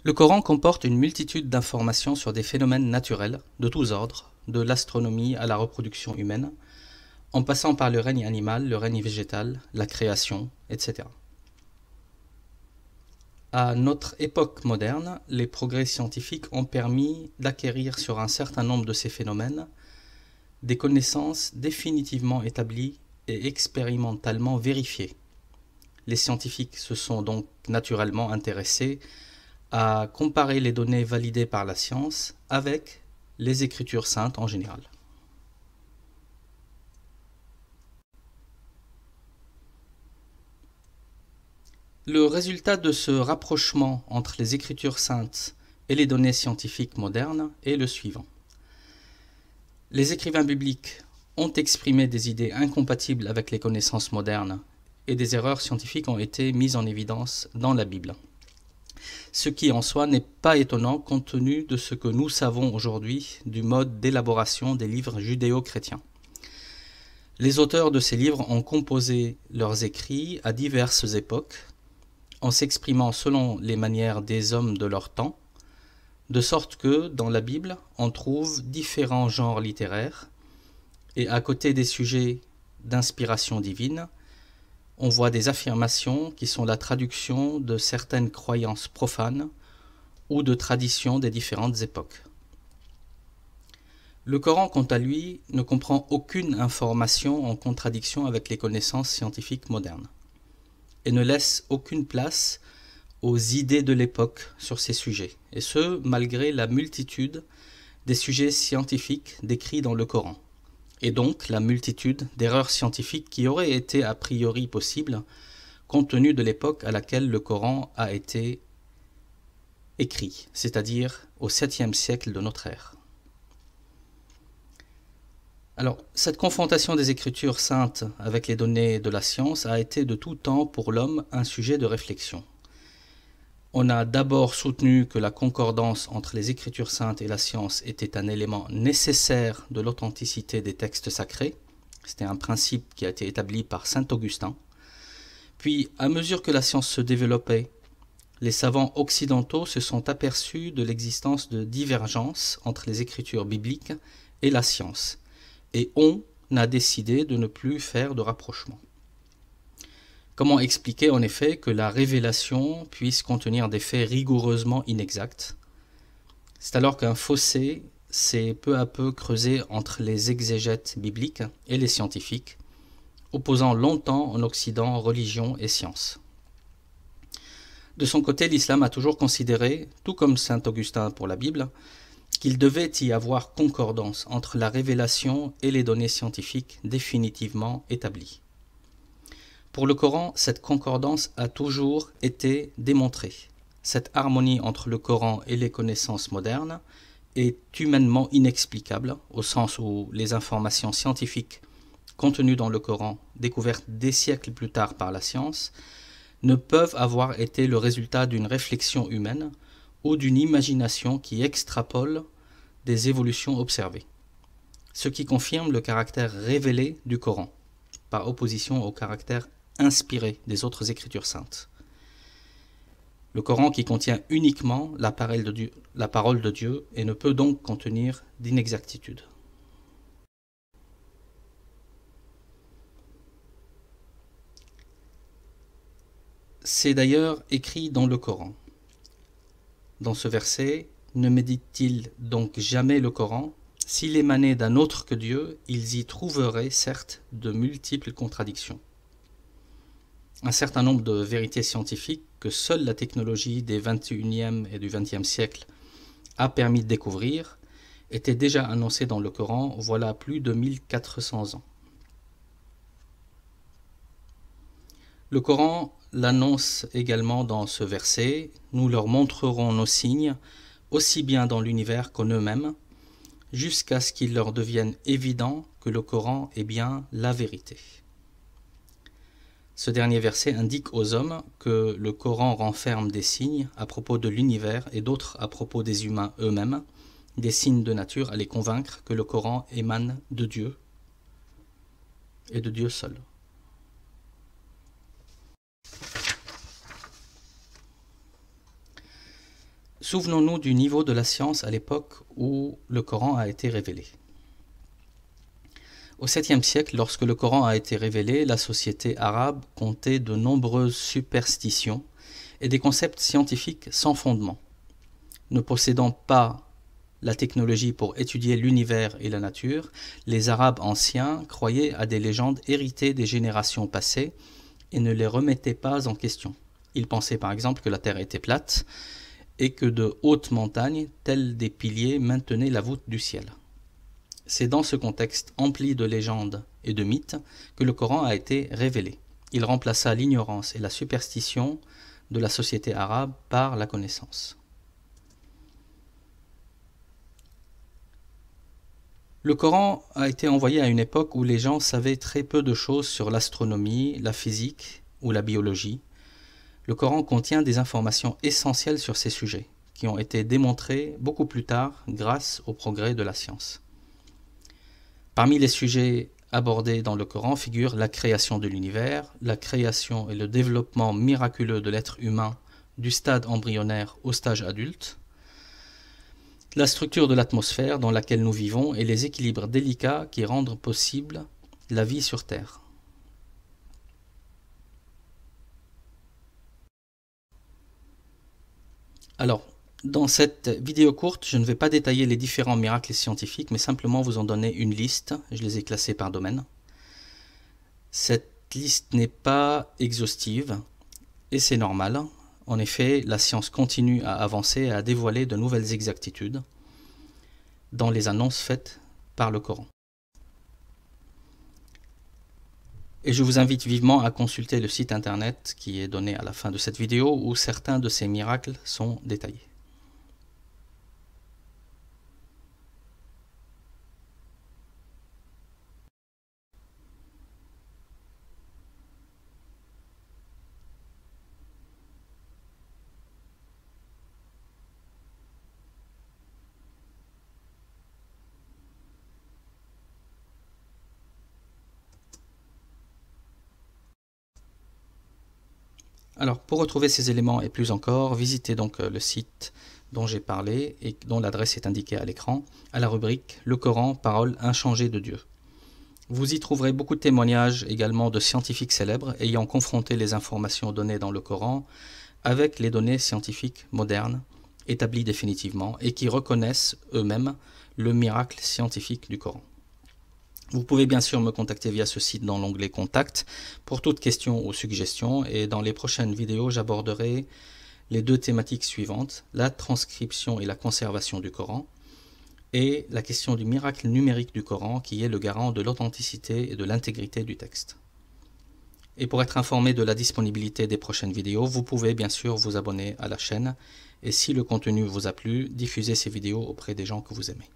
Le Coran comporte une multitude d'informations sur des phénomènes naturels de tous ordres, de l'astronomie à la reproduction humaine, en passant par le règne animal, le règne végétal, la création, etc. À notre époque moderne, les progrès scientifiques ont permis d'acquérir sur un certain nombre de ces phénomènes des connaissances définitivement établies et expérimentalement vérifiées. Les scientifiques se sont donc naturellement intéressés à comparer les données validées par la science avec les Écritures saintes en général. Le résultat de ce rapprochement entre les Écritures saintes et les données scientifiques modernes est le suivant. Les écrivains bibliques ont exprimé des idées incompatibles avec les connaissances modernes et des erreurs scientifiques ont été mises en évidence dans la Bible. Ce qui en soi n'est pas étonnant compte tenu de ce que nous savons aujourd'hui du mode d'élaboration des livres judéo-chrétiens. Les auteurs de ces livres ont composé leurs écrits à diverses époques, en s'exprimant selon les manières des hommes de leur temps, de sorte que, dans la Bible, on trouve différents genres littéraires, et à côté des sujets d'inspiration divine, on voit des affirmations qui sont la traduction de certaines croyances profanes ou de traditions des différentes époques. Le Coran, quant à lui, ne comprend aucune information en contradiction avec les connaissances scientifiques modernes et ne laisse aucune place aux idées de l'époque sur ces sujets, et ce, malgré la multitude des sujets scientifiques décrits dans le Coran, et donc la multitude d'erreurs scientifiques qui auraient été a priori possibles compte tenu de l'époque à laquelle le Coran a été écrit, c'est-à-dire au 7e siècle de notre ère. Alors, cette confrontation des Écritures saintes avec les données de la science a été de tout temps pour l'homme un sujet de réflexion. On a d'abord soutenu que la concordance entre les Écritures saintes et la science était un élément nécessaire de l'authenticité des textes sacrés. C'était un principe qui a été établi par saint Augustin. Puis, à mesure que la science se développait, les savants occidentaux se sont aperçus de l'existence de divergences entre les Écritures bibliques et la science, et on a décidé de ne plus faire de rapprochement. Comment expliquer en effet que la révélation puisse contenir des faits rigoureusement inexacts? C'est alors qu'un fossé s'est peu à peu creusé entre les exégètes bibliques et les scientifiques, opposant longtemps en Occident religion et science. De son côté, l'islam a toujours considéré, tout comme saint Augustin pour la Bible, qu'il devait y avoir concordance entre la révélation et les données scientifiques définitivement établies. Pour le Coran, cette concordance a toujours été démontrée. Cette harmonie entre le Coran et les connaissances modernes est humainement inexplicable, au sens où les informations scientifiques contenues dans le Coran, découvertes des siècles plus tard par la science, ne peuvent avoir été le résultat d'une réflexion humaine ou d'une imagination qui extrapole des évolutions observées, ce qui confirme le caractère révélé du Coran, par opposition au caractère inspiré des autres Écritures saintes. Le Coran qui contient uniquement la parole de Dieu et ne peut donc contenir d'inexactitudes. C'est d'ailleurs écrit dans le Coran. Dans ce verset, ne médite-t-il donc jamais le Coran? S'il émanait d'un autre que Dieu, ils y trouveraient certes de multiples contradictions. Un certain nombre de vérités scientifiques que seule la technologie des 21e et du 20e siècle a permis de découvrir étaient déjà annoncées dans le Coran voilà plus de 1400 ans. Le Coran l'annonce également dans ce verset, nous leur montrerons nos signes, aussi bien dans l'univers qu'en eux-mêmes, jusqu'à ce qu'il leur devienne évident que le Coran est bien la vérité. Ce dernier verset indique aux hommes que le Coran renferme des signes à propos de l'univers et d'autres à propos des humains eux-mêmes, des signes de nature à les convaincre que le Coran émane de Dieu et de Dieu seul. Souvenons-nous du niveau de la science à l'époque où le Coran a été révélé. Au 7e siècle, lorsque le Coran a été révélé, la société arabe comptait de nombreuses superstitions et des concepts scientifiques sans fondement. Ne possédant pas la technologie pour étudier l'univers et la nature, les Arabes anciens croyaient à des légendes héritées des générations passées et ne les remettaient pas en question. Ils pensaient par exemple que la Terre était plate et que de hautes montagnes, telles des piliers, maintenaient la voûte du ciel. C'est dans ce contexte empli de légendes et de mythes que le Coran a été révélé. Il remplaça l'ignorance et la superstition de la société arabe par la connaissance. Le Coran a été envoyé à une époque où les gens savaient très peu de choses sur l'astronomie, la physique ou la biologie. Le Coran contient des informations essentielles sur ces sujets, qui ont été démontrées beaucoup plus tard grâce au progrès de la science. Parmi les sujets abordés dans le Coran figurent la création de l'univers, la création et le développement miraculeux de l'être humain du stade embryonnaire au stage adulte, la structure de l'atmosphère dans laquelle nous vivons et les équilibres délicats qui rendent possible la vie sur Terre. Alors, dans cette vidéo courte, je ne vais pas détailler les différents miracles scientifiques, mais simplement vous en donner une liste. Je les ai classés par domaine. Cette liste n'est pas exhaustive, et c'est normal. En effet, la science continue à avancer et à dévoiler de nouvelles exactitudes dans les annonces faites par le Coran. Et je vous invite vivement à consulter le site internet qui est donné à la fin de cette vidéo où certains de ces miracles sont détaillés. Alors, pour retrouver ces éléments et plus encore, visitez donc le site dont j'ai parlé et dont l'adresse est indiquée à l'écran, à la rubrique « Le Coran, parole inchangée de Dieu ». Vous y trouverez beaucoup de témoignages également de scientifiques célèbres ayant confronté les informations données dans le Coran avec les données scientifiques modernes, établies définitivement, et qui reconnaissent eux-mêmes le miracle scientifique du Coran. Vous pouvez bien sûr me contacter via ce site dans l'onglet Contact pour toute question ou suggestion, et dans les prochaines vidéos j'aborderai les deux thématiques suivantes, la transcription et la conservation du Coran, et la question du miracle numérique du Coran qui est le garant de l'authenticité et de l'intégrité du texte. Et pour être informé de la disponibilité des prochaines vidéos, vous pouvez bien sûr vous abonner à la chaîne, et si le contenu vous a plu, diffusez ces vidéos auprès des gens que vous aimez.